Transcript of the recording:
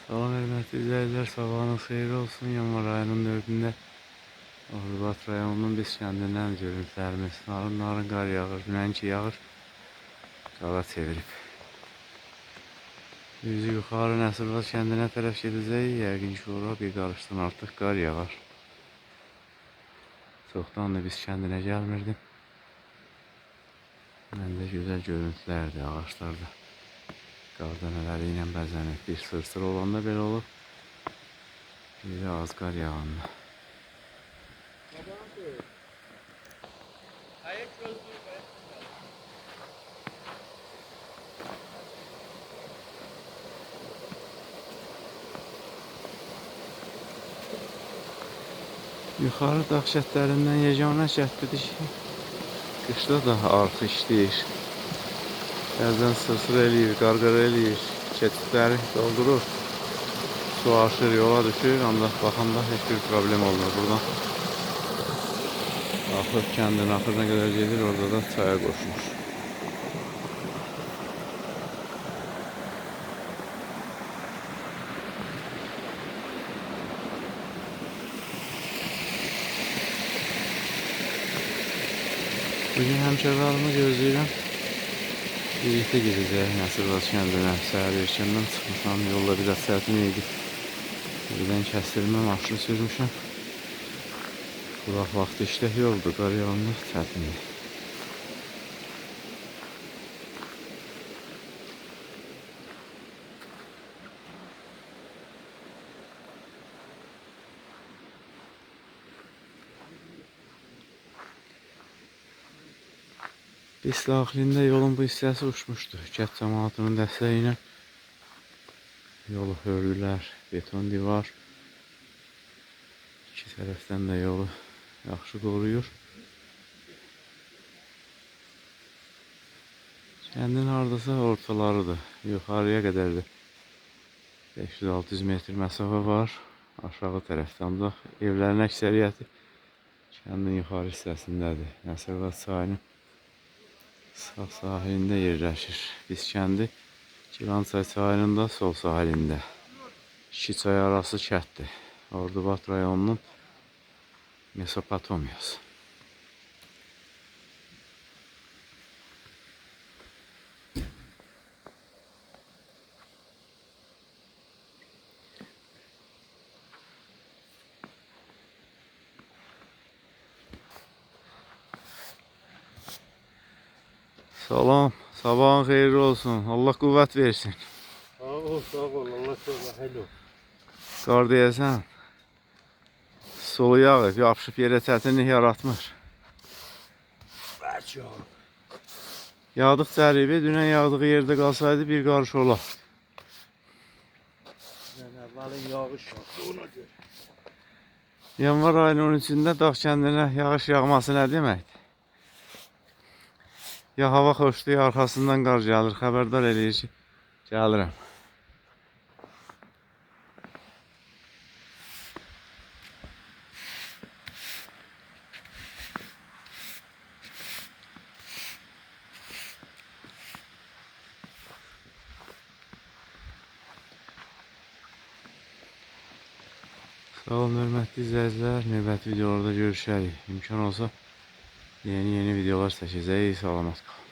Salam hörmətli izləyicilər, sabahınız xeyir olsun. Yanvar ayının 4-də Ordubat rayonunun biz kəndindən görüntülərimiz. Narın qar yağır, dünənki yağır, qağa çevirib. Yüzü yuxarı Nəsirvat kəndinə tərəf gedəcək. Yəqin ki, ora bir qarışdan artıq qar yağar. Çoxdan da biz kəndinə gəlmirdim. Məndə gözəl görüntülərdir ağaçlarda. Qar dənələri ilə bəzənir. Bir sır olanda belə olur. Bir də az qar yağanda. Yuxarı dağ şəhətlərindən yeganə şəhətdir ki, qışda da arxı işləyir. Bəzən sır eləyir, qarqara eləyir, keçidləri doldurur. Su aşır, yola düşür, ancaq baxanda heç bir problem olmur buradan. Axır kəndin axırına qədər gedir, orada da çaya qoşulur. Bugün həmkarlarımı gözləyirəm. Birlikdə gedəcək Nəsirvat kəndinə. Səhər erkəndən çıxmışam, yolda biraz çətin idi. Birdən kəstirmə maşını sürmüşəm. Qulaq vaxtı işlək yoldur, qar yağanda çətindir. Biz daxilində yolun bu hissəsi uçmuşdu. Kənd cəmaatının dəstəyi ilə yolu hörgülər, beton divar. İki tərəfdən də yolu yaxşı qoruyur. Kəndin hardasa ortalarıdır. Yuxarıya qədərdir. 500-600 metr məsafə var. Aşağı tərəfdə. Ancaq evlərin əksəriyyəti kəndin yuxarı hissəsindədir. Nəsirvat çayının sağ sahilində yerləşir. Biz kəndi Gilançay çayının da sol sahilində. İki çay arası kənddir. Ordubat rayonunun Mesopotamiyası. Salam, sabahın xeyirli olsun. Allah qüvvət versin. Sağ ol, Allah sana hello. Qar deyəsən, solu yağıb, yapışıb yerə çətinlik yaratmır. Bəlkə yağ. Yağdıqca əribi, dünən yağdığı yerdə qalsaydı bir qarış olar. Əvvəlin yağış yağdı, ona görə. Yanvar ayının 13-də dağ kəndinə yağış yağması nə deməkdir? Ya hava xoşdur, ya arxasından qar gəlir, xəbərdar eləyir ki, gəlirəm. Sağ olun, hörmətli izləyicilər. Növbəti videolarda görüşərik. İmkan olsa yeni videolar çəkəcəyik. Salamat qalın.